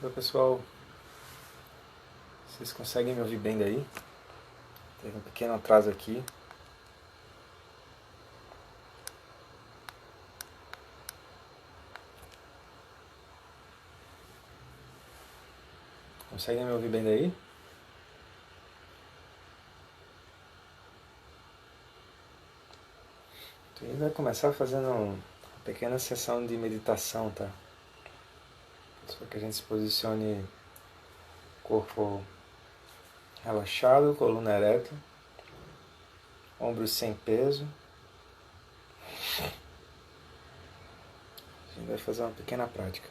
Oi pessoal, vocês conseguem me ouvir bem daí? Teve um pequeno atraso aqui. Conseguem me ouvir bem daí? A gente vai começar fazendo uma pequena sessão de meditação, tá? Só que a gente se posicione corpo relaxado, coluna ereta, ombros sem peso. A gente vai fazer uma pequena prática.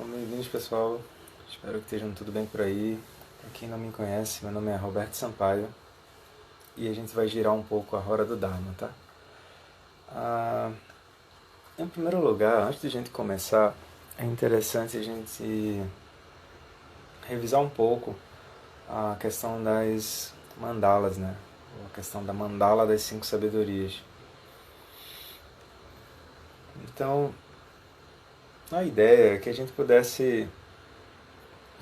Então, bem-vindos, pessoal. Espero que estejam tudo bem por aí. Para quem não me conhece, meu nome é Roberto Sampaio e a gente vai girar um pouco a roda do Dharma, tá? Em primeiro lugar, antes de a gente começar, é interessante a gente revisar um pouco a questão das mandalas, né? A questão da mandala das 5 sabedorias. Então, a ideia é que a gente pudesse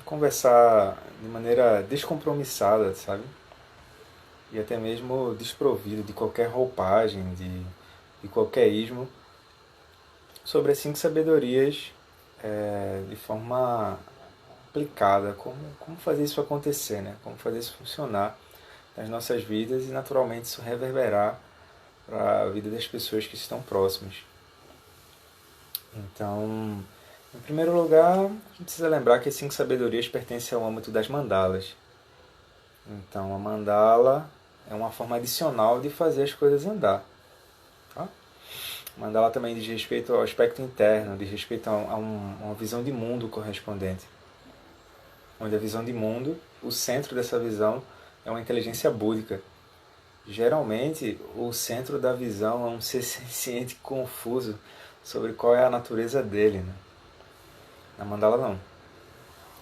conversar de maneira descompromissada, sabe? E até mesmo desprovido de qualquer roupagem, de qualquer ismo, sobre as 5 sabedorias de forma aplicada, como fazer isso acontecer, né? Como fazer isso funcionar nas nossas vidas e naturalmente isso reverberar para a vida das pessoas que estão próximas. Então, em primeiro lugar, a gente precisa lembrar que as 5 sabedorias pertencem ao âmbito das mandalas. Então, a mandala é uma forma adicional de fazer as coisas andar. Tá? A mandala também diz respeito ao aspecto interno, diz respeito a uma visão de mundo correspondente. Onde a visão de mundo, o centro dessa visão, é uma inteligência búdica. Geralmente, o centro da visão é um ser senciente confuso sobre qual é a natureza dele. Né? Na mandala, não.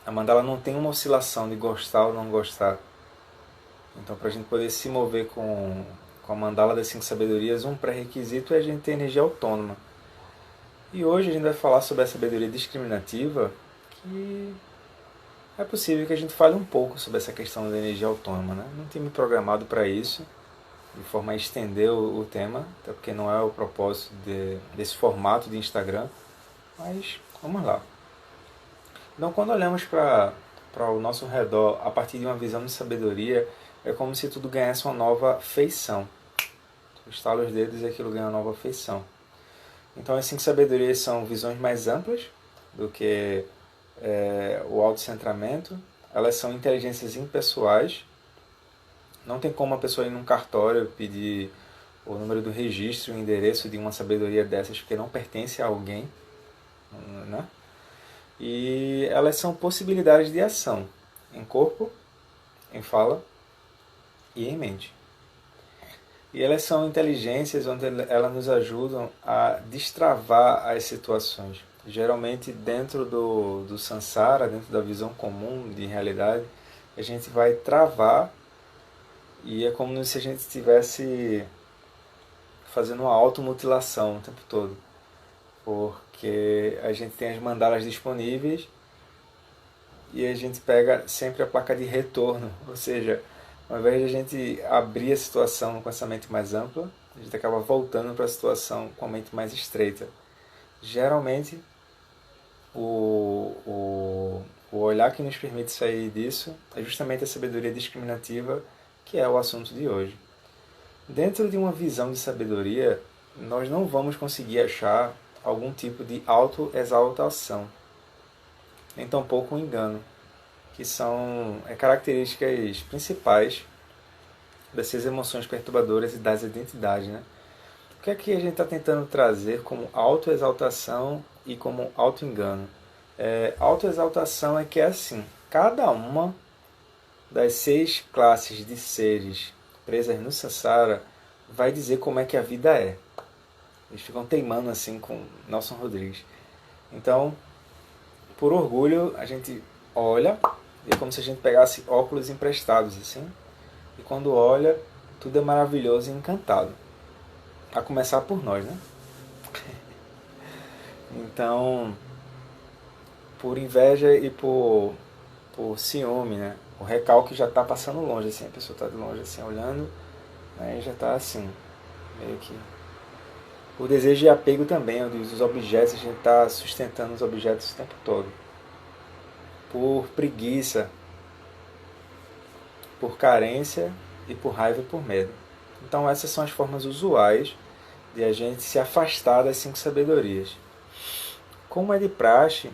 A mandala não tem uma oscilação de gostar ou não gostar. Então, para a gente poder se mover com a mandala das 5 sabedorias, um pré-requisito é a gente ter energia autônoma. E hoje a gente vai falar sobre a sabedoria discriminativa, que é possível que a gente fale um pouco sobre essa questão da energia autônoma. Né? Não tinha me programado para isso, de forma a estender o tema, até porque não é o propósito desse formato de Instagram, mas vamos lá. Então, quando olhamos para o nosso redor a partir de uma visão de sabedoria, é como se tudo ganhasse uma nova feição. Tu estala os dedos e aquilo ganha uma nova feição. Então, as 5 sabedorias são visões mais amplas do que o autocentramento. Elas são inteligências impessoais. Não tem como a pessoa ir num cartório pedir o número do registro e o endereço de uma sabedoria dessas, porque não pertence a alguém. Né? E elas são possibilidades de ação em corpo, em fala e em mente. E elas são inteligências onde elas nos ajudam a destravar as situações. Geralmente dentro do samsara, dentro da visão comum de realidade, a gente vai travar e é como se a gente estivesse fazendo uma automutilação o tempo todo. Porque a gente tem as mandalas disponíveis e a gente pega sempre a placa de retorno, ou seja, ao invés de a gente abrir a situação com essa mente mais ampla, a gente acaba voltando para a situação com a mente mais estreita. Geralmente, o olhar que nos permite sair disso é justamente a sabedoria discriminativa, que é o assunto de hoje. Dentro de uma visão de sabedoria, nós não vamos conseguir achar algum tipo de autoexaltação, nem tampouco um engano, que são características principais dessas emoções perturbadoras e das identidades. Né? O que é que a gente está tentando trazer como autoexaltação e como autoengano? Autoexaltação é que é assim, cada uma das 6 classes de seres presas no samsara vai dizer como é que a vida é. Eles ficam teimando assim com Nelson Rodrigues. Então, por orgulho, a gente olha, é como se a gente pegasse óculos emprestados assim, e quando olha, tudo é maravilhoso e encantado. A começar por nós, né? Então, por inveja e por ciúme, né? O recalque já está passando longe, assim, a pessoa está de longe assim, olhando, né? E já está assim, meio que... O desejo de apego também, os objetos, a gente está sustentando os objetos o tempo todo. Por preguiça, por carência e por raiva e por medo. Então essas são as formas usuais de a gente se afastar das 5 sabedorias. Como é de praxe,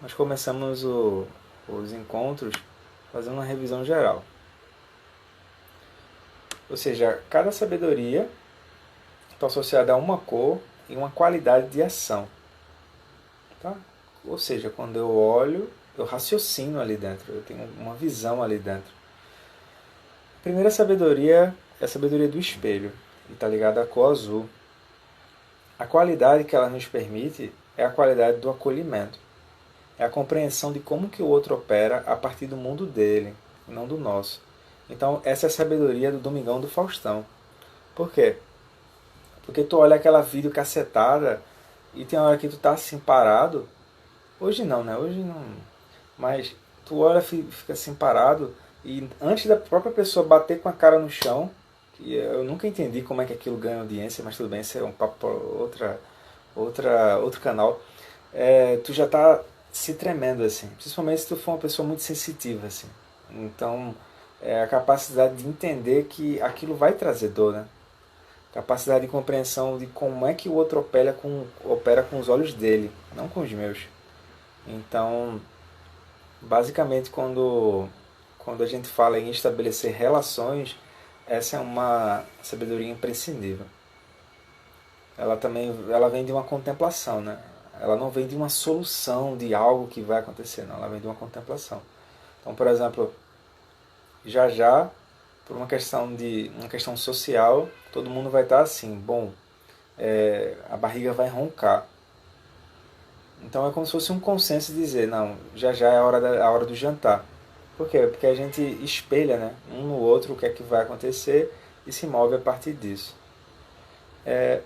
nós começamos os encontros fazendo uma revisão geral. Ou seja, cada sabedoria está associada a uma cor e uma qualidade de ação. Tá? ou seja, quando eu olho, eu raciocino ali dentro, eu tenho uma visão ali dentro. A primeira sabedoria é a sabedoria do espelho, e está ligada à cor azul. A qualidade que ela nos permite é a qualidade do acolhimento. É a compreensão de como que o outro opera a partir do mundo dele, e não do nosso. Então, essa é a sabedoria do Domingão do Faustão. Por quê? Porque tu olha aquela vídeo cacetada e tem uma hora que tu tá assim parado. Hoje não, né? Hoje não. Mas tu olha, fica assim parado e antes da própria pessoa bater com a cara no chão, que eu nunca entendi como é que aquilo ganha audiência, mas tudo bem, isso é um papo para outro canal. Tu já tá se tremendo assim, principalmente se tu for uma pessoa muito sensitiva assim. Então, é a capacidade de entender que aquilo vai trazer dor, né? Capacidade de compreensão de como é que o outro opera com os olhos dele, não com os meus. Então, basicamente, quando a gente fala em estabelecer relações, essa é uma sabedoria imprescindível. Ela vem de uma contemplação, né? Ela não vem de uma solução de algo que vai acontecer, não. Ela vem de uma contemplação. Então, por exemplo, já por uma questão social, todo mundo vai estar assim, bom, a barriga vai roncar. Então é como se fosse um consenso de dizer, não, já é a hora do jantar. Por quê? Porque a gente espelha, né, um no outro o que é que vai acontecer e se move a partir disso.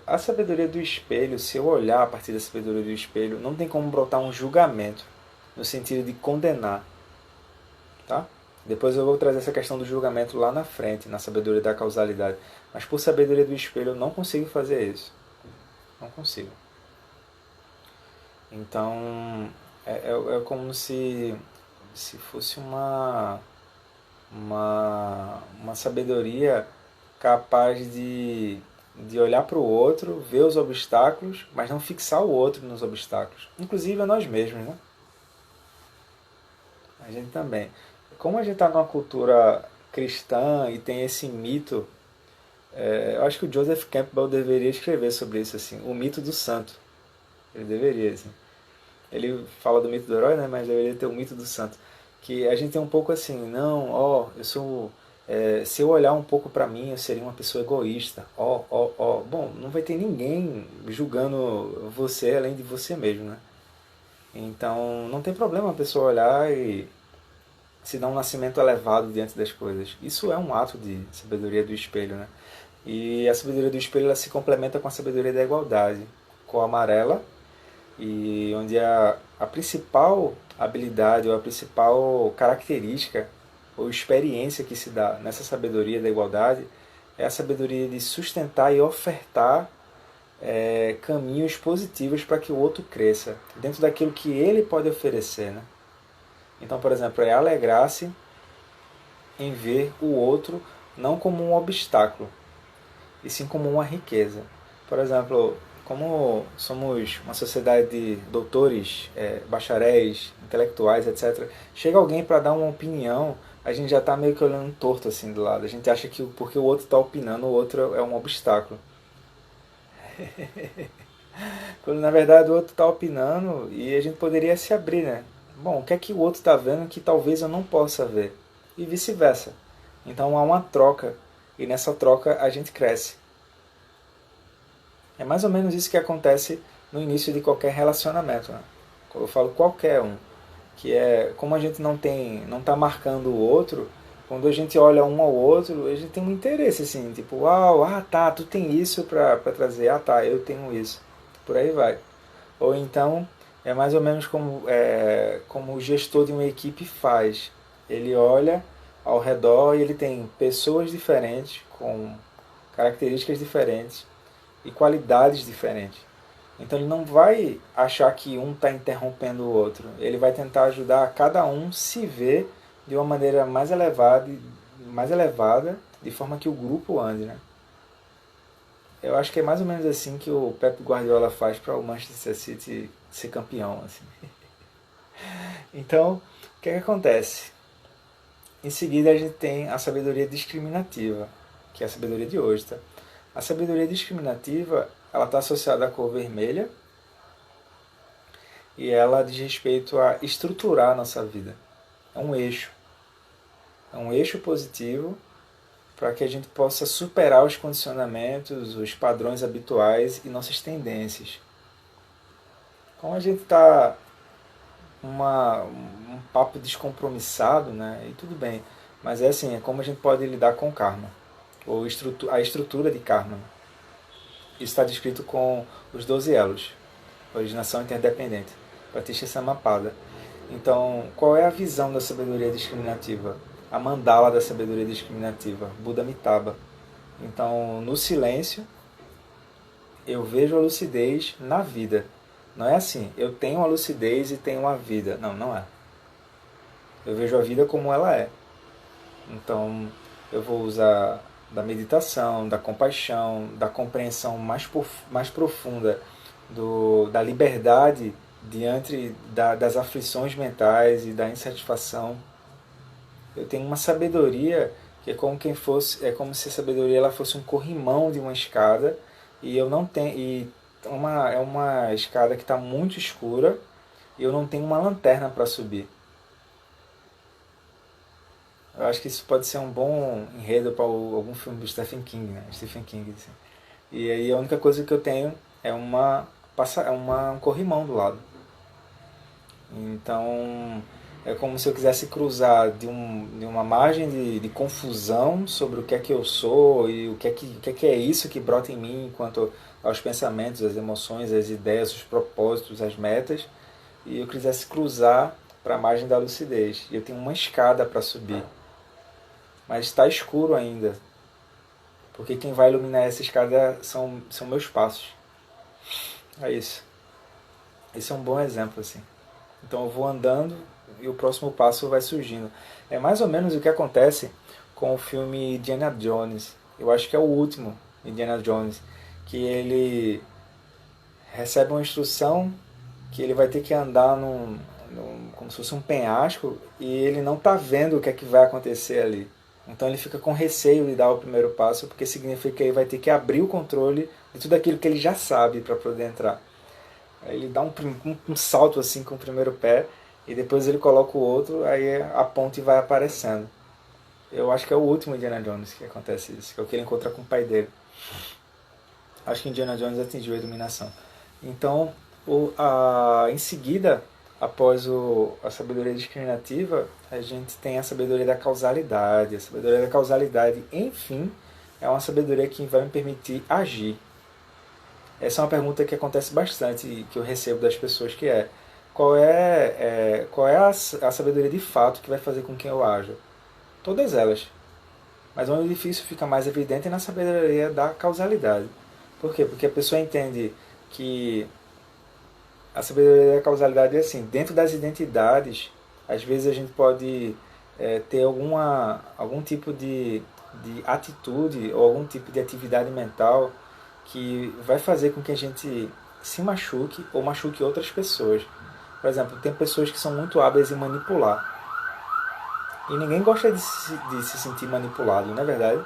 A sabedoria do espelho, se eu olhar a partir da sabedoria do espelho, não tem como brotar um julgamento, no sentido de condenar. Tá? Depois eu vou trazer essa questão do julgamento lá na frente, na sabedoria da causalidade. Mas por sabedoria do espelho eu não consigo fazer isso. Não consigo. Então, é como se fosse uma sabedoria capaz de olhar para o outro, ver os obstáculos, mas não fixar o outro nos obstáculos. Inclusive a nós mesmos, né? A gente também. Como a gente está numa cultura cristã e tem esse mito, eu acho que o Joseph Campbell deveria escrever sobre isso, assim, o mito do santo. Ele deveria, assim. Ele fala do mito do herói, né? Mas deveria ter o mito do santo. Que a gente tem um pouco assim, não, eu sou... se eu olhar um pouco para mim, eu seria uma pessoa egoísta. Bom, não vai ter ninguém julgando você além de você mesmo, né? Então, não tem problema a pessoa olhar e se dar um nascimento elevado diante das coisas. Isso é um ato de sabedoria do espelho, né? E a sabedoria do espelho ela se complementa com a sabedoria da igualdade. Cor amarela, e onde a principal habilidade ou a principal característica ou experiência que se dá nessa sabedoria da igualdade é a sabedoria de sustentar e ofertar caminhos positivos para que o outro cresça, dentro daquilo que ele pode oferecer, né? Então, por exemplo, é alegrar-se em ver o outro não como um obstáculo, e sim como uma riqueza. Por exemplo, como somos uma sociedade de doutores, bacharéis, intelectuais, etc., chega alguém para dar uma opinião, a gente já está meio que olhando torto assim do lado. A gente acha que porque o outro está opinando, o outro é um obstáculo. Quando na verdade o outro está opinando e a gente poderia se abrir, né? Bom, o que é que o outro está vendo que talvez eu não possa ver? E vice-versa. Então há uma troca e nessa troca a gente cresce. É mais ou menos isso que acontece no início de qualquer relacionamento, né? Eu falo qualquer um, que é como a gente não está marcando o outro, quando a gente olha um ao outro, a gente tem um interesse assim, tipo, uau, tá, tu tem isso para trazer, tá, eu tenho isso, por aí vai. Ou então é mais ou menos como o gestor de uma equipe faz. Ele olha ao redor e ele tem pessoas diferentes com características diferentes e qualidades diferentes. Então ele não vai achar que um está interrompendo o outro. Ele vai tentar ajudar a cada um se ver de uma maneira mais elevada, de forma que o grupo ande, né? Eu acho que é mais ou menos assim que o Pep Guardiola faz para o Manchester City ser campeão, assim. Então, o que acontece? Em seguida a gente tem a sabedoria discriminativa, que é a sabedoria de hoje, tá? A sabedoria discriminativa ela está associada à cor vermelha e ela diz respeito a estruturar a nossa vida. É um eixo. É um eixo positivo para que a gente possa superar os condicionamentos, os padrões habituais e nossas tendências. Como a gente está um papo descompromissado, né? E tudo bem. Mas é assim, é como a gente pode lidar com o karma, ou a estrutura de karma. Isso está descrito com os 12 elos, originação interdependente, Pratisha Samappada. Então, qual é a visão da sabedoria discriminativa? A mandala da sabedoria discriminativa, Buda Amitabha. Então, no silêncio, eu vejo a lucidez na vida. Não é assim, eu tenho a lucidez e tenho a vida. Não, não é. Eu vejo a vida como ela é. Então, eu vou usar da meditação, da compaixão, da compreensão mais profunda da liberdade diante das aflições mentais e da insatisfação. Eu tenho uma sabedoria que é como quem fosse, é como se a sabedoria ela fosse um corrimão de uma escada e eu não tenho é uma escada que está muito escura e eu não tenho uma lanterna para subir. Eu acho que isso pode ser um bom enredo para algum filme do Stephen King, né? Stephen King. Assim. E aí a única coisa que eu tenho é um corrimão do lado. Então é como se eu quisesse cruzar de uma margem de confusão sobre o que é que eu sou e o que é que é isso que brota em mim quanto aos pensamentos, as emoções, as ideias, os propósitos, as metas, e eu quisesse cruzar para a margem da lucidez. E eu tenho uma escada para subir, mas está escuro ainda, porque quem vai iluminar essa escada são meus passos. É isso. Esse é um bom exemplo, assim. Então eu vou andando e o próximo passo vai surgindo. É mais ou menos o que acontece com o filme Indiana Jones. Eu acho que é o último Indiana Jones, que ele recebe uma instrução que ele vai ter que andar como se fosse um penhasco e ele não está vendo o que é que vai acontecer ali. Então ele fica com receio de dar o primeiro passo, porque significa que ele vai ter que abrir o controle de tudo aquilo que ele já sabe para poder entrar. Aí ele dá um salto assim com o primeiro pé e depois ele coloca o outro, aí a ponte vai aparecendo. Eu acho que é o último Indiana Jones que acontece isso, que é o que ele encontra com o pai dele. Acho que Indiana Jones atingiu a iluminação. Então, em seguida, após a sabedoria discriminativa, a gente tem a sabedoria da causalidade. A sabedoria da causalidade, enfim, é uma sabedoria que vai me permitir agir. Essa é uma pergunta que acontece bastante e que eu recebo das pessoas, que é qual é a sabedoria de fato que vai fazer com que eu haja? Todas elas. Mas onde o difícil fica mais evidente é na sabedoria da causalidade. Por quê? Porque a pessoa entende que a sabedoria da causalidade é assim, dentro das identidades, às vezes a gente pode ter algum tipo de atitude ou algum tipo de atividade mental que vai fazer com que a gente se machuque ou machuque outras pessoas. Por exemplo, tem pessoas que são muito hábeis em manipular. E ninguém gosta de se sentir manipulado, não é verdade?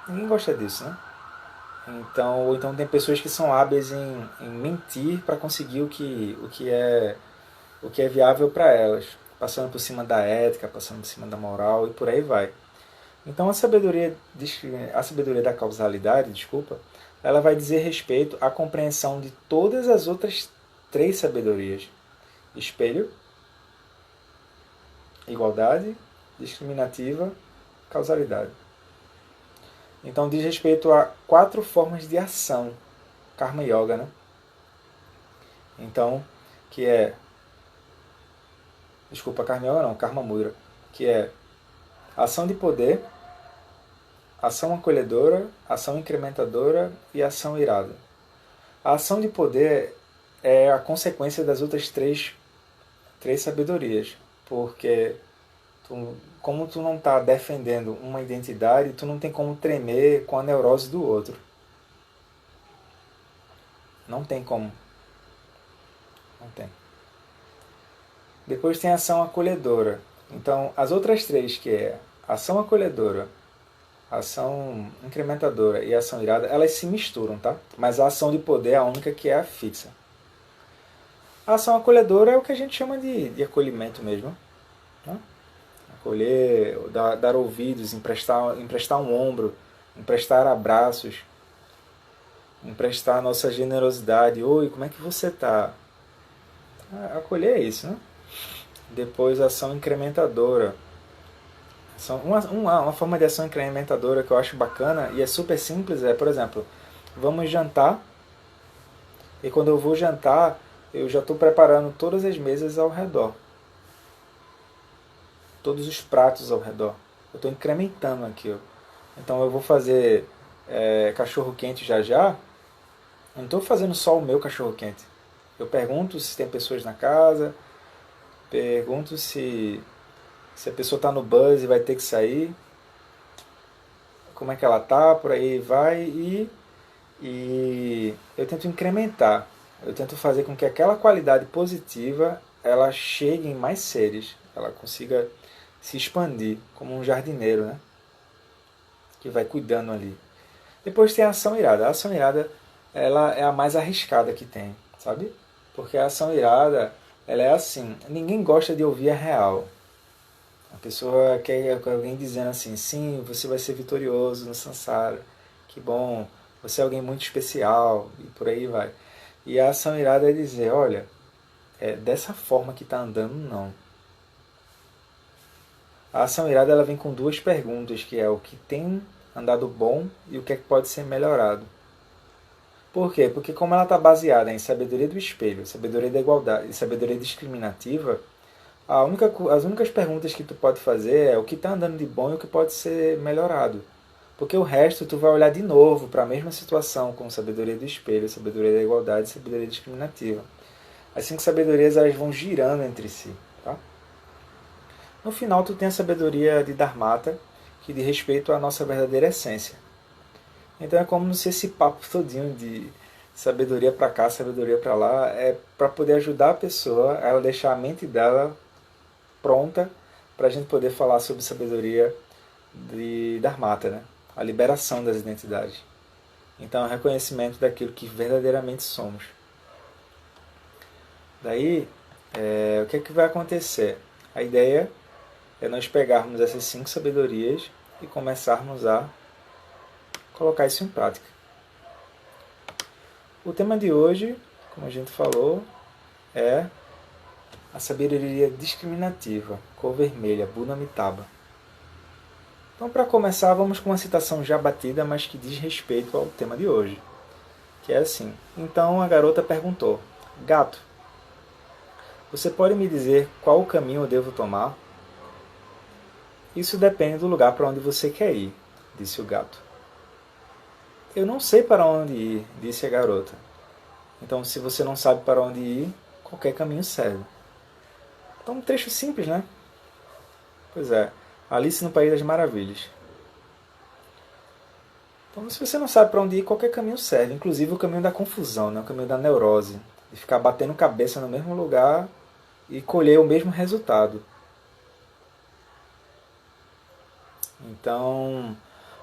Ninguém gosta disso, né? Ou então tem pessoas que são hábeis em mentir para conseguir o que é viável para elas, passando por cima da ética, passando por cima da moral e por aí vai. Então a sabedoria da causalidade, desculpa, ela vai dizer respeito à compreensão de todas as outras três sabedorias: espelho, igualdade, discriminativa, causalidade. Então diz respeito a 4 formas de ação, Karma Yoga, né? Então, que é... Desculpa, Karma Yoga não, Karma Mudra. Que é ação de poder, ação acolhedora, ação incrementadora e ação irada. A ação de poder é a consequência das outras três sabedorias, porque como tu não está defendendo uma identidade, tu não tem como tremer com a neurose do outro. Não tem como. Não tem. Depois tem a ação acolhedora. Então, as outras três, que é ação acolhedora, ação incrementadora e ação irada, elas se misturam, tá? Mas a ação de poder é a única que é a fixa. A ação acolhedora é o que a gente chama de acolhimento mesmo. Né? Acolher, dar ouvidos, emprestar um ombro, emprestar abraços, emprestar a nossa generosidade. Oi, como é que você está? Acolher é isso, né? Depois, ação incrementadora. Uma forma de ação incrementadora que eu acho bacana e é super simples é, por exemplo, vamos jantar e quando eu vou jantar eu já estou preparando todas as mesas ao redor, todos os pratos ao redor. Eu estou incrementando aquilo. Então eu vou fazer cachorro quente já já. Eu não estou fazendo só o meu cachorro quente. Eu pergunto se tem pessoas na casa, pergunto se a pessoa está no bus e vai ter que sair, como é que ela tá, por aí vai, e eu tento incrementar. Eu tento fazer com que aquela qualidade positiva ela chegue em mais seres, ela consiga se expandir como um jardineiro, né? Que vai cuidando ali. Depois tem a ação irada. A ação irada ela é a mais arriscada que tem, sabe? Porque a ação irada ela é assim, ninguém gosta de ouvir a real. A pessoa quer alguém dizendo assim, sim, você vai ser vitorioso no Sansara, que bom, você é alguém muito especial, e por aí vai. E a ação irada é dizer, olha, dessa forma que está andando, não. A ação irada ela vem com duas perguntas, que é o que tem andado bom e o que é que pode ser melhorado. Por quê? Porque como ela está baseada em sabedoria do espelho, sabedoria da igualdade e sabedoria discriminativa, as únicas perguntas que tu pode fazer é o que está andando de bom e o que pode ser melhorado. Porque o resto tu vai olhar de novo para a mesma situação com sabedoria do espelho, sabedoria da igualdade e sabedoria discriminativa. As cinco sabedorias elas vão girando entre si. Tá? No final tu tem a sabedoria de Dharmata, que diz respeito à nossa verdadeira essência. Então é como se esse papo todinho de sabedoria para cá, sabedoria para lá, é para poder ajudar a pessoa a ela deixar a mente dela pronta para a gente poder falar sobre sabedoria de Dharmata, né? A liberação das identidades. Então, o reconhecimento daquilo que verdadeiramente somos. Daí, o que é que vai acontecer? A ideia é nós pegarmos essas 5 sabedorias e começarmos a colocar isso em prática. O tema de hoje, como a gente falou, é a sabedoria discriminativa, cor vermelha, Buddha Amitabha. Então, para começar, vamos com uma citação já batida, mas que diz respeito ao tema de hoje, que é assim. Então a garota perguntou, gato, você pode me dizer qual o caminho eu devo tomar? Isso depende do lugar para onde você quer ir, disse o gato. Eu não sei para onde ir, disse a garota. Então, se você não sabe para onde ir, qualquer caminho serve. Então, um trecho simples, né? Pois é, Alice no País das Maravilhas. Então, se você não sabe para onde ir, qualquer caminho serve. Inclusive o caminho da confusão, né? O caminho da neurose. De ficar batendo cabeça no mesmo lugar e colher o mesmo resultado. Então,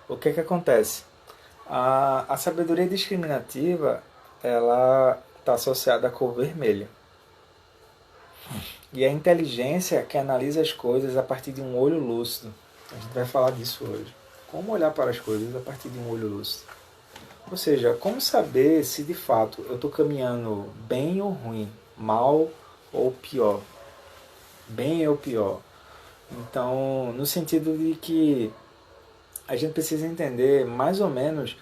o que acontece? A sabedoria discriminativa ela está associada à cor vermelha. E a inteligência que analisa as coisas a partir de um olho lúcido. A gente vai falar disso hoje. Como olhar para as coisas a partir de um olho lúcido. Ou seja, como saber se de fato eu estou caminhando bem ou ruim, mal ou pior. Bem ou pior. Então, no sentido de que a gente precisa entender mais ou menos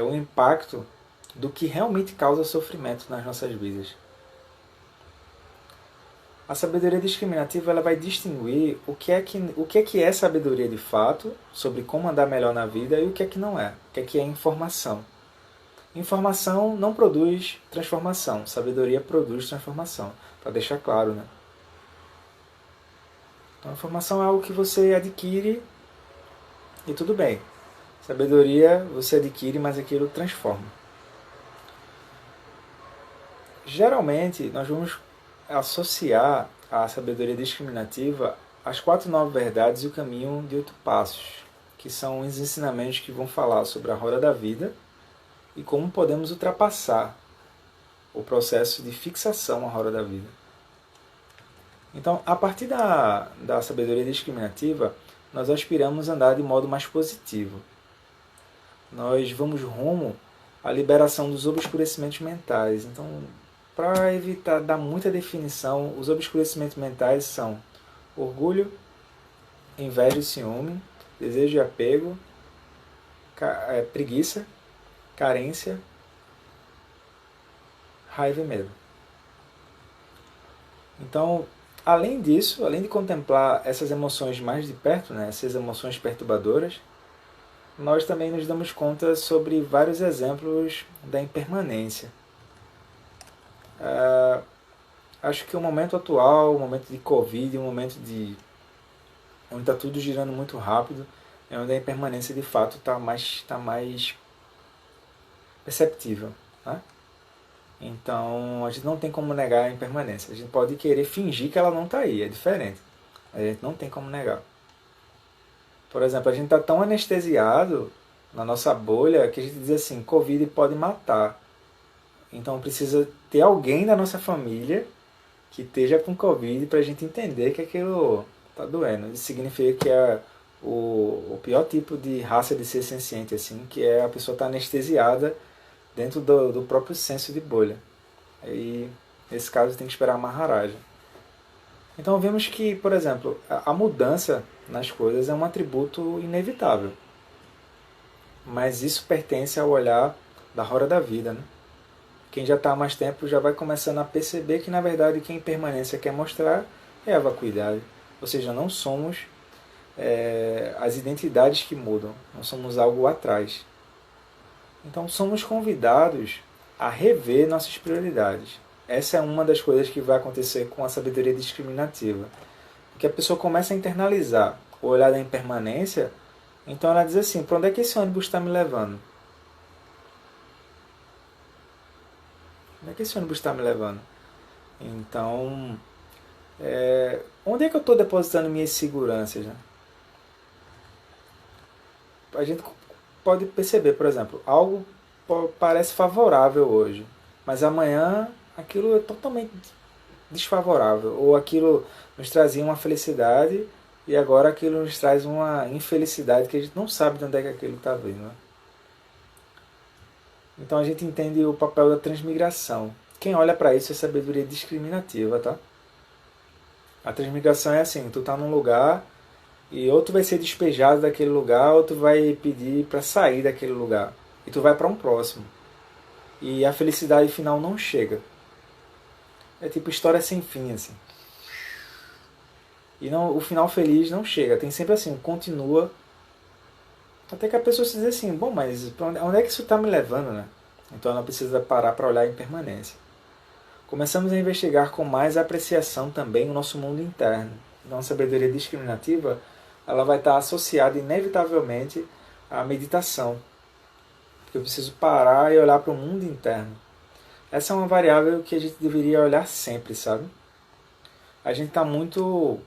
o impacto do que realmente causa sofrimento nas nossas vidas. A sabedoria discriminativa ela vai distinguir o que é sabedoria de fato, sobre como andar melhor na vida, e o que não é. O que é informação. Informação não produz transformação, sabedoria produz transformação, para deixar claro, né? Então, informação é algo que você adquire e tudo bem. Sabedoria você adquire, mas aquilo transforma. Geralmente, nós vamos associar a sabedoria discriminativa às 4 9 verdades e o caminho de 8 passos, que são os ensinamentos que vão falar sobre a roda da vida e como podemos ultrapassar o processo de fixação à roda da vida. Então, a partir da sabedoria discriminativa, nós aspiramos a andar de modo mais positivo. Nós vamos rumo à liberação dos obscurecimentos mentais. Então, para evitar dar muita definição, os obscurecimentos mentais são orgulho, inveja e ciúme, desejo e apego, preguiça, carência, raiva e medo. Então, além disso, além de contemplar essas emoções mais de perto, né, essas emoções perturbadoras, nós também nos damos conta sobre vários exemplos da impermanência. Acho que o momento atual, o momento de Covid, o momento onde está tudo girando muito rápido, é onde a impermanência de fato está mais perceptível. Né? Então, a gente não tem como negar a impermanência. A gente pode querer fingir que ela não está aí, é diferente. A gente não tem como negar. Por exemplo, a gente está tão anestesiado na nossa bolha que a gente diz assim, Covid pode matar. Então precisa ter alguém da nossa família que esteja com Covid para a gente entender que aquilo está doendo. Isso significa que é o pior tipo de raça de ser senciente, assim, que é a pessoa estar anestesiada dentro do próprio senso de bolha. Aí, nesse caso, tem que esperar a Maharaja. Então vemos que, por exemplo, a mudança nas coisas é um atributo inevitável. Mas isso pertence ao olhar da roda da vida. Né? Quem já está há mais tempo já vai começando a perceber que, na verdade, o que a impermanência quer mostrar é a vacuidade. Ou seja, não somos as identidades que mudam, não somos algo atrás. Então somos convidados a rever nossas prioridades. Essa é uma das coisas que vai acontecer com a sabedoria discriminativa. Porque a pessoa começa a internalizar o olhar da impermanência, então ela diz assim, para onde é que esse ônibus está me levando? Onde é que esse ônibus está me levando? Então, onde é que eu estou depositando minhas seguranças? Né? A gente pode perceber, por exemplo, algo parece favorável hoje, mas amanhã aquilo é totalmente desfavorável, ou aquilo nos trazia uma felicidade e agora aquilo nos traz uma infelicidade que a gente não sabe de onde é que aquilo está vindo. Né? Então a gente entende o papel da transmigração. Quem olha para isso é sabedoria discriminativa, tá? A transmigração é assim, tu tá num lugar e ou tu vai ser despejado daquele lugar ou tu vai pedir para sair daquele lugar. E tu vai para um próximo. E a felicidade final não chega. É tipo história sem fim, assim. E não, o final feliz não chega. Tem sempre assim, continua. Até que a pessoa se diz assim, bom, mas onde é que isso está me levando, né? Então ela precisa parar para olhar a impermanência. Começamos a investigar com mais apreciação também o nosso mundo interno. Então a sabedoria discriminativa ela vai estar associada inevitavelmente à meditação. Porque eu preciso parar e olhar para o mundo interno. Essa é uma variável que a gente deveria olhar sempre, sabe? A gente está muito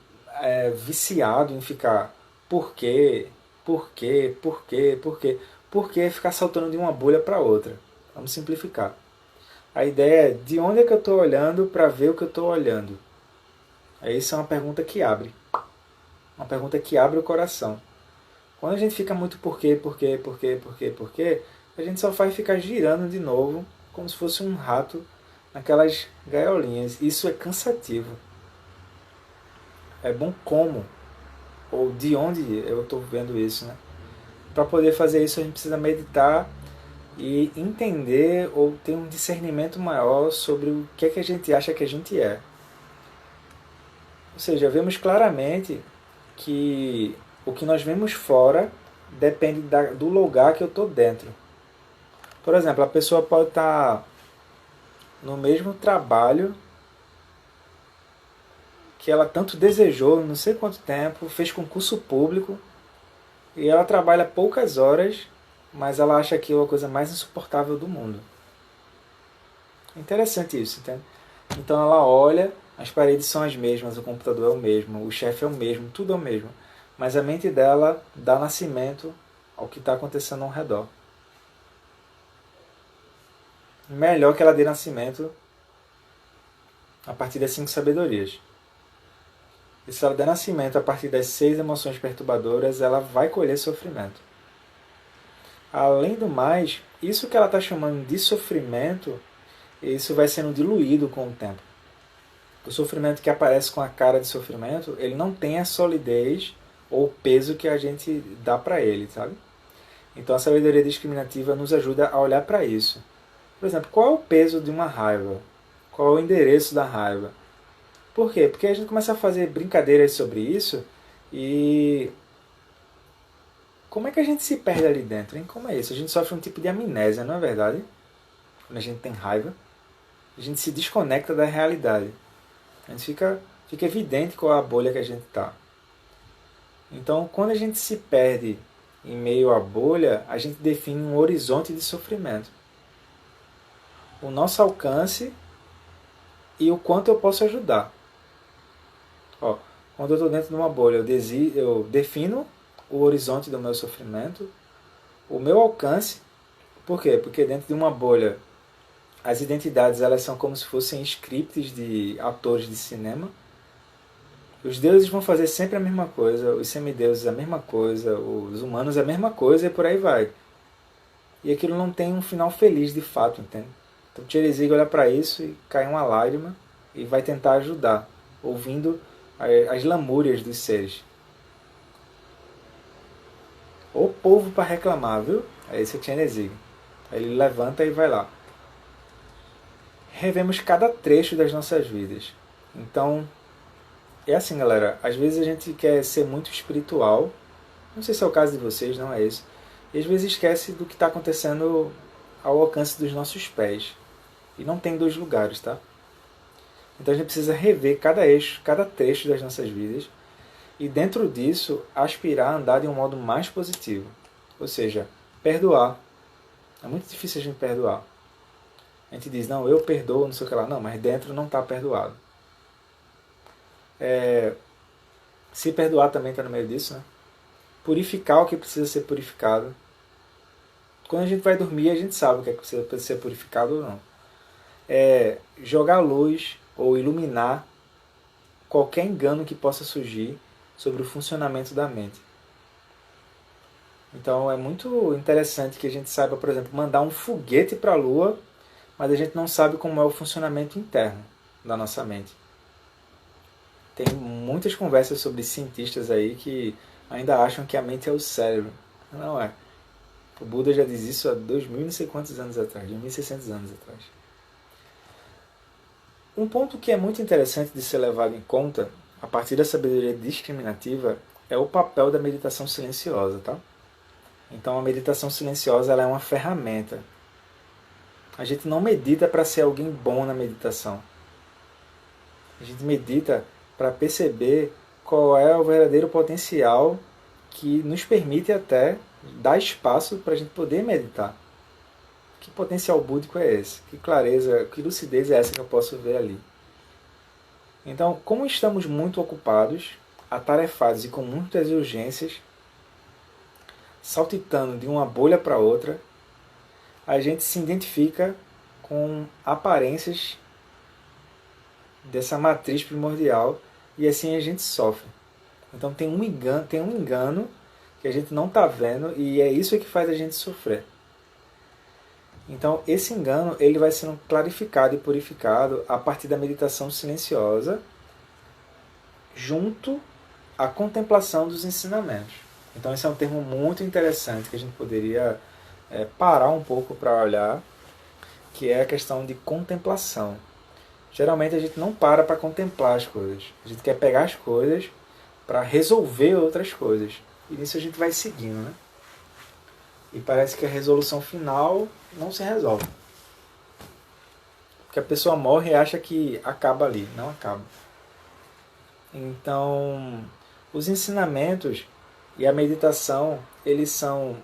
viciado em ficar por quê, por quê, por quê, por quê. Por que ficar saltando de uma bolha para outra? Vamos simplificar. A ideia é de onde é que eu estou olhando para ver o que eu estou olhando. Essa é uma pergunta que abre. Uma pergunta que abre o coração. Quando a gente fica muito por quê, a gente só faz ficar girando de novo, como se fosse um rato naquelas gaiolinhas. Isso é cansativo. É bom como, ou de onde eu estou vendo isso, né? Para poder fazer isso a gente precisa meditar e entender ou ter um discernimento maior sobre o que é que a gente acha que a gente é. Ou seja, vemos claramente que o que nós vemos fora depende do lugar que eu estou dentro. Por exemplo, a pessoa pode estar no mesmo trabalho que ela tanto desejou, não sei quanto tempo, fez concurso público, e ela trabalha poucas horas, mas ela acha aquilo a coisa mais insuportável do mundo. Interessante isso, entende? Então ela olha, as paredes são as mesmas, o computador é o mesmo, o chefe é o mesmo, tudo é o mesmo. Mas a mente dela dá nascimento ao que está acontecendo ao redor. melhor que ela dê nascimento a partir das 5 sabedorias. E se ela der nascimento a partir das 6 emoções perturbadoras, ela vai colher sofrimento. Além do mais, isso que ela está chamando de sofrimento, isso vai sendo diluído com o tempo. O sofrimento que aparece com a cara de sofrimento, ele não tem a solidez ou o peso que a gente dá para ele, sabe? Então a sabedoria discriminativa nos ajuda a olhar para isso. Por exemplo, qual é o peso de uma raiva? Qual é o endereço da raiva? Por quê? Porque a gente começa a fazer brincadeiras sobre isso e como é que a gente se perde ali dentro, hein? Como é isso? A gente sofre um tipo de amnésia, não é verdade? Quando a gente tem raiva, a gente se desconecta da realidade. A gente fica evidente qual é a bolha que a gente está. Então, quando a gente se perde em meio à bolha, a gente define um horizonte de sofrimento. O nosso alcance e o quanto eu posso ajudar. Ó, quando eu estou dentro de uma bolha, eu defino o horizonte do meu sofrimento, o meu alcance. Por quê? Porque dentro de uma bolha, as identidades elas são como se fossem scripts de atores de cinema. Os deuses vão fazer sempre a mesma coisa, os semideuses a mesma coisa, os humanos a mesma coisa e por aí vai. E aquilo não tem um final feliz de fato, entende? Então o Tcherezig olha para isso e cai uma lágrima e vai tentar ajudar, ouvindo as lamúrias dos seres. O povo para reclamar, viu? É esse o Tcherezig. Aí ele levanta e vai lá. Revemos cada trecho das nossas vidas. Então, é assim, galera. Às vezes a gente quer ser muito espiritual. Não sei se é o caso de vocês, não é isso. E às vezes esquece do que está acontecendo ao alcance dos nossos pés. E não tem dois lugares, tá? Então a gente precisa rever cada eixo, cada trecho das nossas vidas. E dentro disso, aspirar a andar de um modo mais positivo. Ou seja, perdoar. É muito difícil a gente perdoar. A gente diz, não, eu perdoo, não sei o que lá. Não, mas dentro não está perdoado. Se perdoar também está no meio disso, né? Purificar o que precisa ser purificado. Quando a gente vai dormir, a gente sabe o que é que precisa ser purificado ou não. Jogar luz ou iluminar qualquer engano que possa surgir sobre o funcionamento da mente. Então é muito interessante que a gente saiba, por exemplo, mandar um foguete para a Lua, mas a gente não sabe como é o funcionamento interno da nossa mente. Tem muitas conversas sobre cientistas aí que ainda acham que a mente é o cérebro. Não é. O Buda já diz isso há 2000 não sei quantos anos atrás, 2600 anos atrás. Um ponto que é muito interessante de ser levado em conta, a partir da sabedoria discriminativa, é o papel da meditação silenciosa, tá? Então a meditação silenciosa ela é uma ferramenta. A gente não medita para ser alguém bom na meditação. A gente medita para perceber qual é o verdadeiro potencial que nos permite até dar espaço para a gente poder meditar. Que potencial búdico é esse? Que clareza, que lucidez é essa que eu posso ver ali? Então, como estamos muito ocupados, atarefados e com muitas urgências, saltitando de uma bolha para outra, a gente se identifica com aparências dessa matriz primordial e assim a gente sofre. Então tem um engano que a gente não está vendo e é isso que faz a gente sofrer. Então esse engano ele vai sendo clarificado e purificado a partir da meditação silenciosa junto à contemplação dos ensinamentos. Então esse é um termo muito interessante que a gente poderia parar um pouco para olhar, que é a questão de contemplação. Geralmente a gente não para contemplar as coisas. A gente quer pegar as coisas para resolver outras coisas. E nisso a gente vai seguindo, né? E parece que a resolução final não se resolve. Porque a pessoa morre e acha que acaba ali. Não acaba. Então, os ensinamentos e a meditação, eles são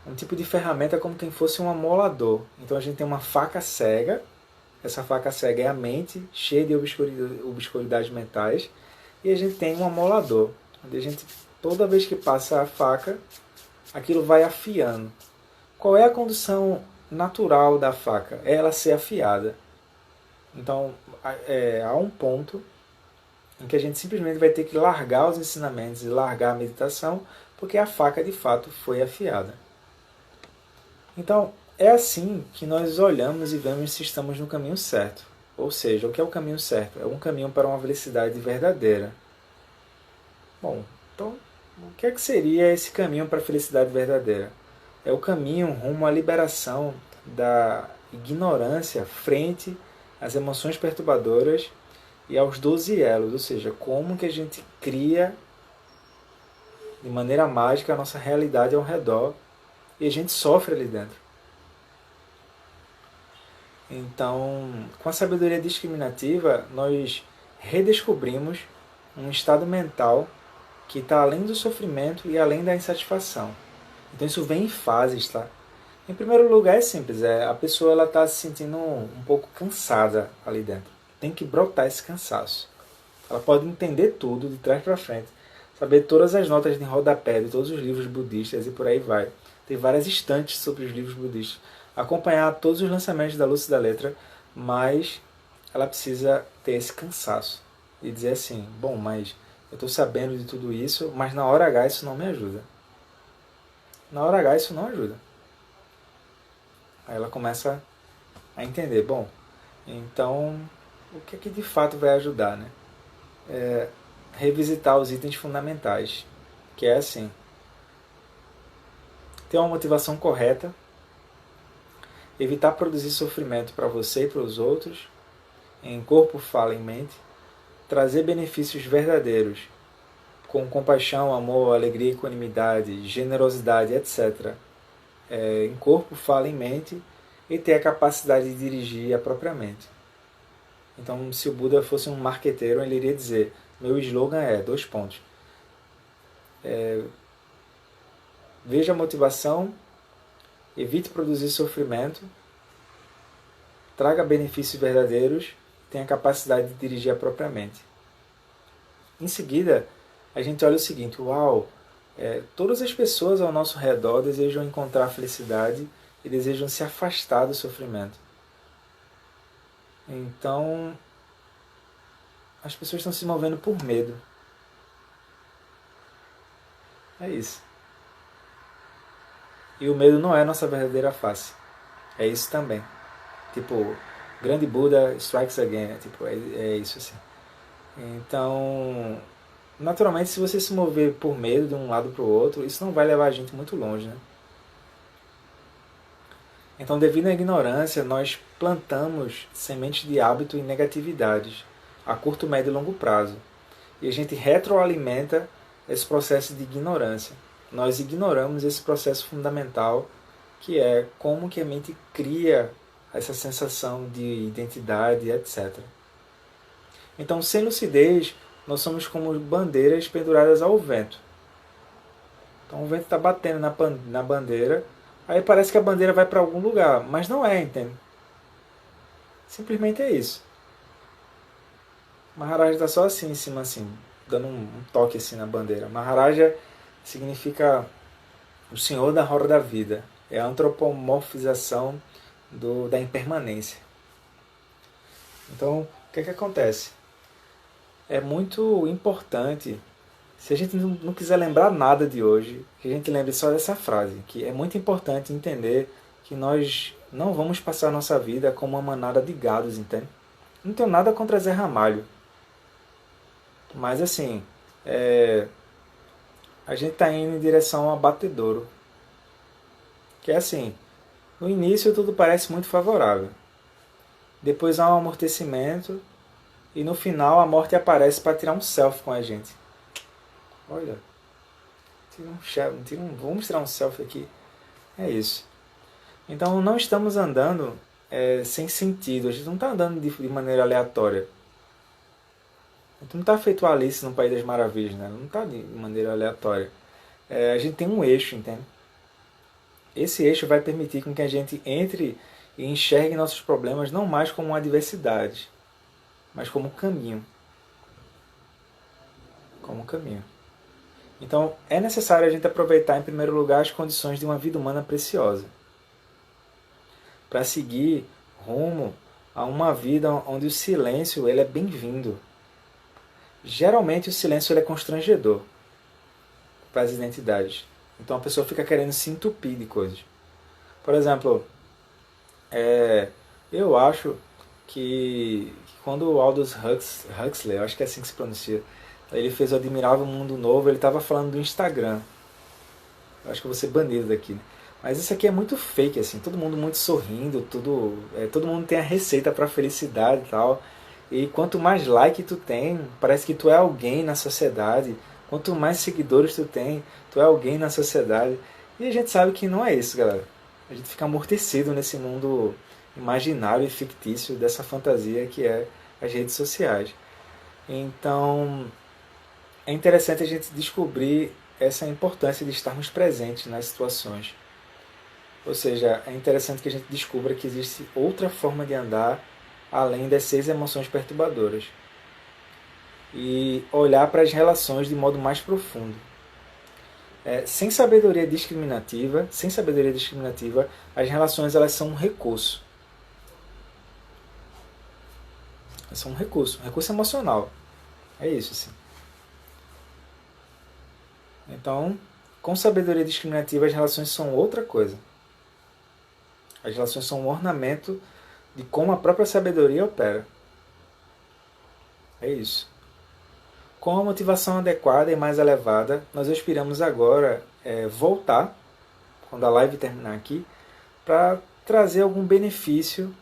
um tipo de ferramenta como quem fosse um amolador. Então a gente tem uma faca cega, essa faca cega é a mente, cheia de obscuridades mentais, e a gente tem um amolador, onde a gente, toda vez que passa a faca, aquilo vai afiando. Qual é a condição natural da faca? É ela ser afiada. Então, há um ponto em que a gente simplesmente vai ter que largar os ensinamentos e largar a meditação, porque a faca de fato foi afiada. Então, é assim que nós olhamos e vemos se estamos no caminho certo. Ou seja, o que é o caminho certo? É um caminho para uma felicidade verdadeira. Bom, então, o que é que seria esse caminho para a felicidade verdadeira? É o caminho rumo à liberação da ignorância frente às emoções perturbadoras e aos 12 elos, ou seja, como que a gente cria de maneira mágica a nossa realidade ao redor e a gente sofre ali dentro. Então, com a sabedoria discriminativa, nós redescobrimos um estado mental que está além do sofrimento e além da insatisfação. Então isso vem em fases, tá? Em primeiro lugar é simples, a pessoa está se sentindo um pouco cansada ali dentro. Tem que brotar esse cansaço. Ela pode entender tudo de trás para frente, saber todas as notas de rodapé de todos os livros budistas e por aí vai. Tem várias estantes sobre os livros budistas. Acompanhar todos os lançamentos da Luz e da Letra, mas ela precisa ter esse cansaço e dizer assim, bom, mas eu estou sabendo de tudo isso, mas na hora H isso não me ajuda. Na hora H isso não ajuda. Aí ela começa a entender, bom, então o que é que de fato vai ajudar, né? Revisitar os itens fundamentais, que é assim, ter uma motivação correta, evitar produzir sofrimento para você e para os outros, em corpo, fala e mente, trazer benefícios verdadeiros, com compaixão, amor, alegria, equanimidade, generosidade, etc., em corpo, fala e mente, e ter a capacidade de dirigir a própria mente. Então, se o Buda fosse um marqueteiro, ele iria dizer, meu slogan é, 2 pontos. Veja a motivação, evite produzir sofrimento, traga benefícios verdadeiros, tenha a capacidade de dirigir a própria mente. Em seguida, a gente olha o seguinte, uau, todas as pessoas ao nosso redor desejam encontrar felicidade e desejam se afastar do sofrimento. Então, as pessoas estão se movendo por medo. É isso. E o medo não é a nossa verdadeira face. É isso também. Tipo, grande Buda strikes again. Tipo, é isso assim. Então, naturalmente, se você se mover por medo de um lado para o outro, isso não vai levar a gente muito longe, né? Então, devido à ignorância, nós plantamos sementes de hábito e negatividades a curto, médio e longo prazo. E a gente retroalimenta esse processo de ignorância. Nós ignoramos esse processo fundamental, que é como que a mente cria essa sensação de identidade, etc. Então, sem lucidez, nós somos como bandeiras penduradas ao vento. Então, o vento está batendo na bandeira, aí parece que a bandeira vai para algum lugar, mas não é, entende? Simplesmente é isso. Maharaja está só assim, em cima, assim, dando um toque assim na bandeira. Maharaja significa o senhor da roda da vida. É a antropomorfização da impermanência. Então, o que é que acontece? É muito importante, se a gente não quiser lembrar nada de hoje, que a gente lembre só dessa frase, que é muito importante entender que nós não vamos passar a nossa vida como uma manada de gados, entende? Não tenho nada contra Zé Ramalho. Mas assim, a gente está indo em direção ao abatedouro. Que é assim, no início tudo parece muito favorável. Depois há um amortecimento e no final a morte aparece para tirar um selfie com a gente. Olha, vamos tirar um selfie aqui. É isso. Então não estamos andando sem sentido, a gente não está andando de maneira aleatória. A gente não está feito Alice no País das Maravilhas, né? Não está de maneira aleatória. A gente tem um eixo, entende? Esse eixo vai permitir com que a gente entre e enxergue nossos problemas não mais como uma adversidade, mas como um caminho. Como um caminho. Então, é necessário a gente aproveitar, em primeiro lugar, as condições de uma vida humana preciosa, para seguir rumo a uma vida onde o silêncio ele é bem-vindo. Geralmente, o silêncio ele é constrangedor para as identidades. Então, a pessoa fica querendo se entupir de coisas. Por exemplo, eu acho que quando o Aldous Huxley, eu acho que é assim que se pronuncia, ele fez o Admirável Mundo Novo, ele estava falando do Instagram. Eu acho que eu vou ser banido daqui. Né? Mas isso aqui é muito fake, assim, todo mundo muito sorrindo, todo mundo tem a receita para felicidade e tal. E quanto mais like tu tem, parece que tu é alguém na sociedade. Quanto mais seguidores tu tem, tu é alguém na sociedade. E a gente sabe que não é isso, galera. A gente fica amortecido nesse mundo imaginário e fictício dessa fantasia que é as redes sociais. Então, é interessante a gente descobrir essa importância de estarmos presentes nas situações. Ou seja, é interessante que a gente descubra que existe outra forma de andar além das 6 emoções perturbadoras. E olhar para as relações de modo mais profundo. Sem sabedoria discriminativa, as relações elas são um recurso. Elas são um recurso emocional. É isso, assim. Então, com sabedoria discriminativa, as relações são outra coisa. As relações são um ornamento de como a própria sabedoria opera. É isso. Com a motivação adequada e mais elevada, nós aspiramos agora voltar, quando a live terminar aqui, para trazer algum benefício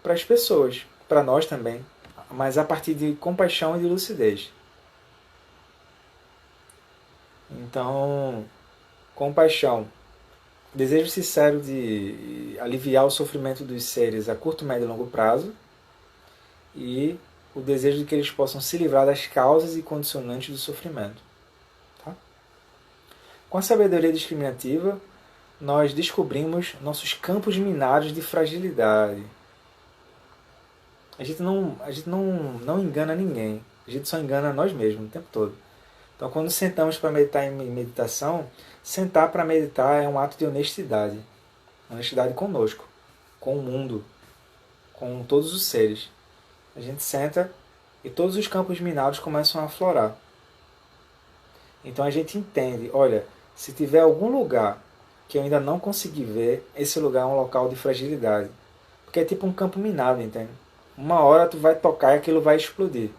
para as pessoas, para nós também, mas a partir de compaixão e de lucidez. Então, compaixão, desejo sincero de aliviar o sofrimento dos seres a curto, médio e longo prazo e o desejo de que eles possam se livrar das causas e condicionantes do sofrimento. Tá? Com a sabedoria discriminativa, nós descobrimos nossos campos minados de fragilidade. A gente não engana ninguém, a gente só engana nós mesmos o tempo todo. Então, quando sentamos para meditar em meditação, sentar para meditar é um ato de honestidade. Honestidade conosco, com o mundo, com todos os seres. A gente senta e todos os campos minados começam a aflorar. Então a gente entende, olha, se tiver algum lugar que eu ainda não consegui ver, esse lugar é um local de fragilidade. Porque é tipo um campo minado, entende? Uma hora tu vai tocar e aquilo vai explodir.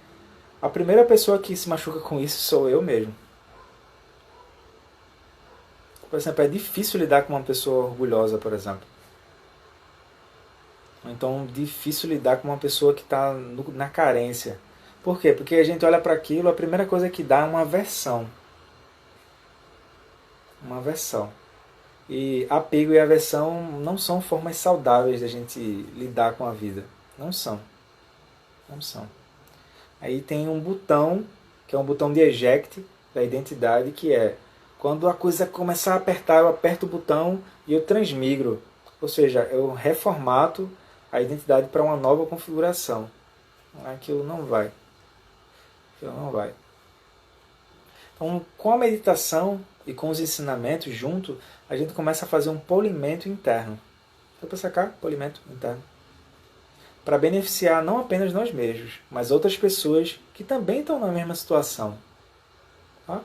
A primeira pessoa que se machuca com isso sou eu mesmo. Por exemplo, é difícil lidar com uma pessoa orgulhosa, por exemplo. Então, difícil lidar com uma pessoa que está na carência. Por quê? Porque a gente olha para aquilo, a primeira coisa que dá é uma aversão. Uma aversão. E apego e aversão não são formas saudáveis da gente lidar com a vida. Não são. Não são. Aí tem um botão, que é um botão de eject da identidade, que é quando a coisa começar a apertar, eu aperto o botão e eu transmigro. Ou seja, eu reformato a identidade para uma nova configuração. Aquilo não vai. Aquilo não vai. Então, com a meditação e com os ensinamentos junto, a gente começa a fazer um polimento interno. Deu para sacar? Polimento interno. Para beneficiar não apenas nós mesmos, mas outras pessoas que também estão na mesma situação. Tá?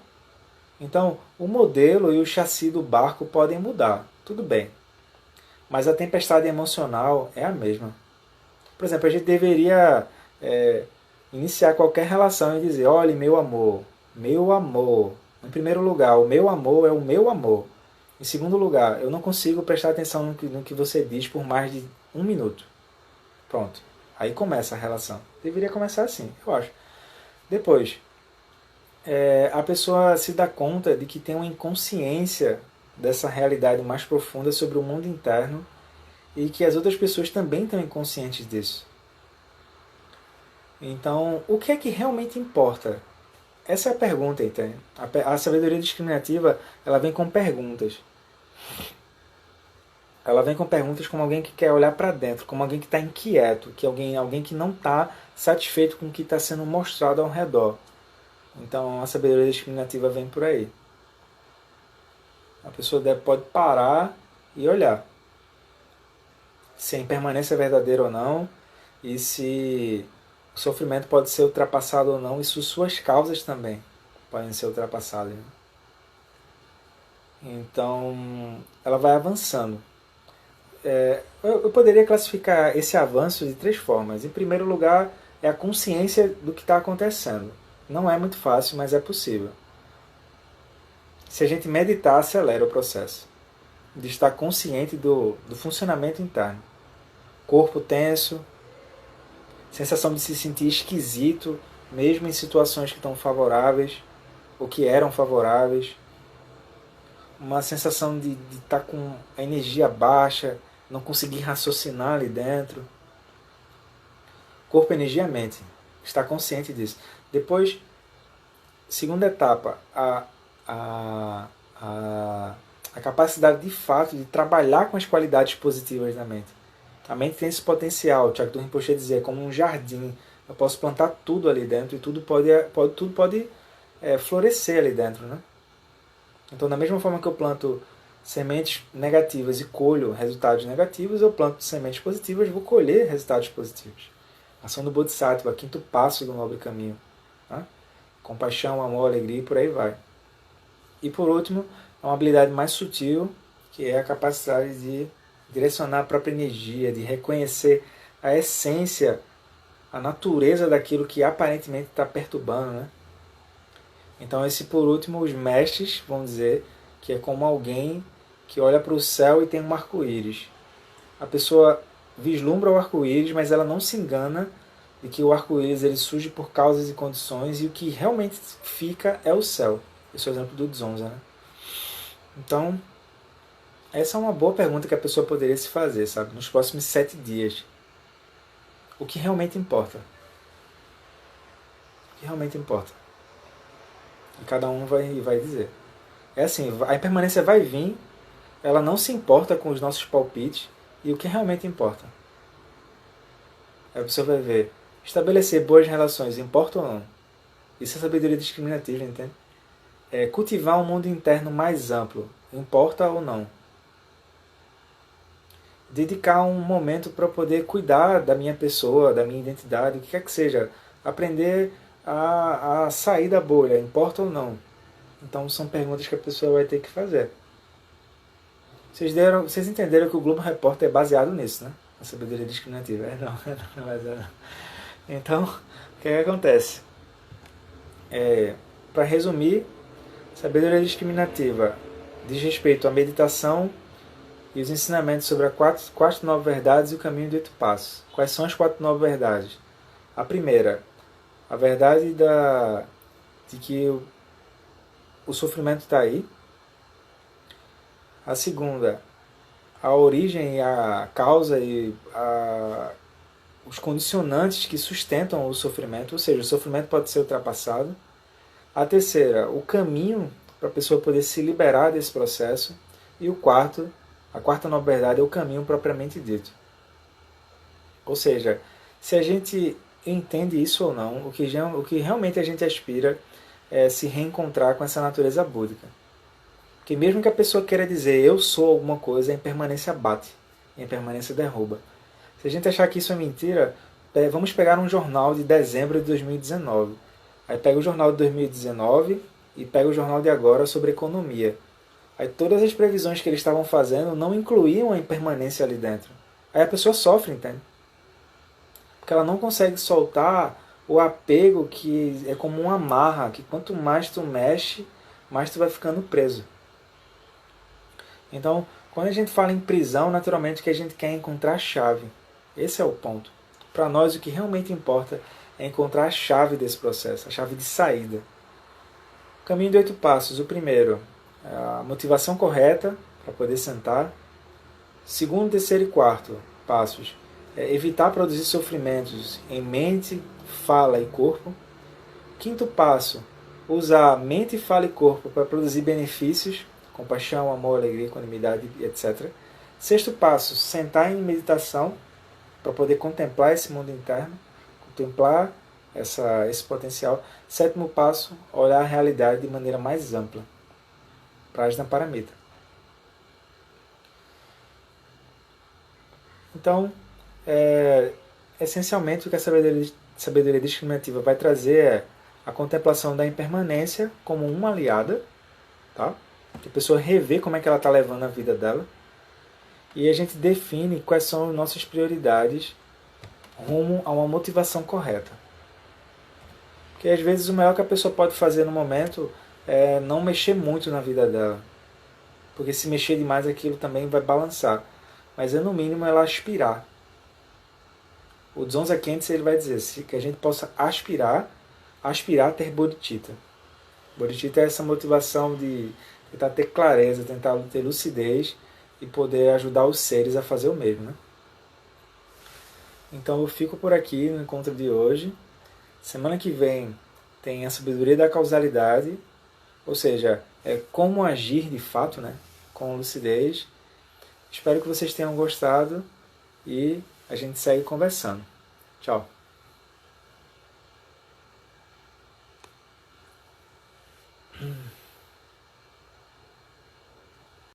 Então, o modelo e o chassi do barco podem mudar, tudo bem. Mas a tempestade emocional é a mesma. Por exemplo, a gente deveria iniciar qualquer relação e dizer, olha, meu amor, em primeiro lugar, o meu amor é o meu amor. Em segundo lugar, eu não consigo prestar atenção no que você diz por mais de 1 minuto. Pronto. Aí começa a relação. Deveria começar assim, eu acho. Depois, a pessoa se dá conta de que tem uma inconsciência dessa realidade mais profunda sobre o mundo interno e que as outras pessoas também estão inconscientes disso. Então, o que é que realmente importa? Essa é a pergunta, entende? A sabedoria discriminativa, ela vem com perguntas. Ela vem com perguntas como alguém que quer olhar para dentro, como alguém que está inquieto, que alguém que não está satisfeito com o que está sendo mostrado ao redor. Então a sabedoria discriminativa vem por aí. A pessoa pode parar e olhar se a impermanência é verdadeira ou não, e se o sofrimento pode ser ultrapassado ou não, e se suas causas também podem ser ultrapassadas. Então, ela vai avançando. Eu poderia classificar esse avanço de 3 formas. Em primeiro lugar, é a consciência do que está acontecendo. Não é muito fácil, mas é possível. Se a gente meditar, acelera o processo de estar consciente do funcionamento interno. Corpo tenso, sensação de se sentir esquisito, mesmo em situações que estão favoráveis, ou que eram favoráveis. Uma sensação de estar com a energia baixa, não conseguir raciocinar ali dentro. Corpo, energia, mente. Estar consciente disso. Depois, segunda etapa, a capacidade de fato de trabalhar com as qualidades positivas da mente. A mente tem esse potencial, o Chakdun Rinpoche dizia, como um jardim. Eu posso plantar tudo ali dentro e tudo pode florescer ali dentro, né? Então, da mesma forma que eu planto sementes negativas e colho resultados negativos, eu planto sementes positivas e vou colher resultados positivos. Ação do Bodhisattva, quinto passo do nobre caminho. Tá? Compaixão, amor, alegria e por aí vai. E por último, uma habilidade mais sutil, que é a capacidade de direcionar a própria energia, de reconhecer a essência, a natureza daquilo que aparentemente está perturbando, né? Então, esse por último, os mestres vão dizer que é como alguém que olha para o céu e tem um arco-íris. A pessoa vislumbra o arco-íris, mas ela não se engana de que o arco-íris ele surge por causas e condições e o que realmente fica é o céu. Esse é o exemplo do Dzongzha, né? Então, essa é uma boa pergunta que a pessoa poderia se fazer, sabe? Nos próximos 7 dias. O que realmente importa? O que realmente importa? E cada um vai dizer. É assim, a impermanência vai vir, ela não se importa com os nossos palpites e o que realmente importa. Aí você vai ver, estabelecer boas relações importa ou não? Isso é sabedoria discriminativa, entende? Cultivar um mundo interno mais amplo, importa ou não? Dedicar um momento para poder cuidar da minha pessoa, da minha identidade, o que quer que seja. Aprender a sair da bolha, importa ou não? Então são perguntas que a pessoa vai ter que fazer. Vocês entenderam que o Globo Repórter é baseado nisso, né? A sabedoria discriminativa. Não é baseado. Então, o que acontece? Para resumir, sabedoria discriminativa diz respeito à meditação e os ensinamentos sobre as quatro nove verdades e o caminho do 8 passos. Quais são as 4 nove verdades? A primeira, a verdade de que o sofrimento está aí. A segunda, a origem, a causa e os condicionantes que sustentam o sofrimento, ou seja, o sofrimento pode ser ultrapassado. A terceira, o caminho para a pessoa poder se liberar desse processo. E o quarto, a quarta nova verdade é o caminho propriamente dito. Ou seja, se a gente entende isso ou não, o que realmente a gente aspira é se reencontrar com essa natureza búdica. Porque mesmo que a pessoa queira dizer eu sou alguma coisa, a impermanência bate, a impermanência derruba. Se a gente achar que isso é mentira, vamos pegar um jornal de dezembro de 2019. Aí pega o jornal de 2019 e pega o jornal de agora sobre economia. Aí todas as previsões que eles estavam fazendo não incluíam a impermanência ali dentro. Aí a pessoa sofre, entende? Porque ela não consegue soltar o apego que é como uma amarra, que quanto mais tu mexe, mais tu vai ficando preso. Então, quando a gente fala em prisão, naturalmente que a gente quer encontrar a chave. Esse é o ponto. Para nós, o que realmente importa é encontrar a chave desse processo, a chave de saída. Caminho de 8 passos. O primeiro, a motivação correta para poder sentar. Segundo, terceiro e quarto passos. Evitar produzir sofrimentos em mente, fala e corpo. Quinto passo, usar mente, fala e corpo para produzir benefícios, compaixão, amor, alegria, equanimidade, etc. Sexto passo, sentar em meditação para poder contemplar esse mundo interno, contemplar esse potencial. Sétimo passo, olhar a realidade de maneira mais ampla. Prajna Paramita. Então, essencialmente, o que a sabedoria discriminativa vai trazer é a contemplação da impermanência como uma aliada, tá? A pessoa rever como é que ela está levando a vida dela, e a gente define quais são as nossas prioridades rumo a uma motivação correta. Porque às vezes o melhor que a pessoa pode fazer no momento é não mexer muito na vida dela, porque se mexer demais aquilo também vai balançar, mas é no mínimo ela aspirar. O Dzongsa Khyentse ele vai dizer que a gente possa aspirar a ter bodhicitta. Bodhicitta é essa motivação de tentar ter clareza, tentar ter lucidez e poder ajudar os seres a fazer o mesmo, né? Então eu fico por aqui no encontro de hoje. Semana que vem tem a sabedoria da causalidade, ou seja, como agir de fato, né? Com lucidez. Espero que vocês tenham gostado e a gente segue conversando. Tchau.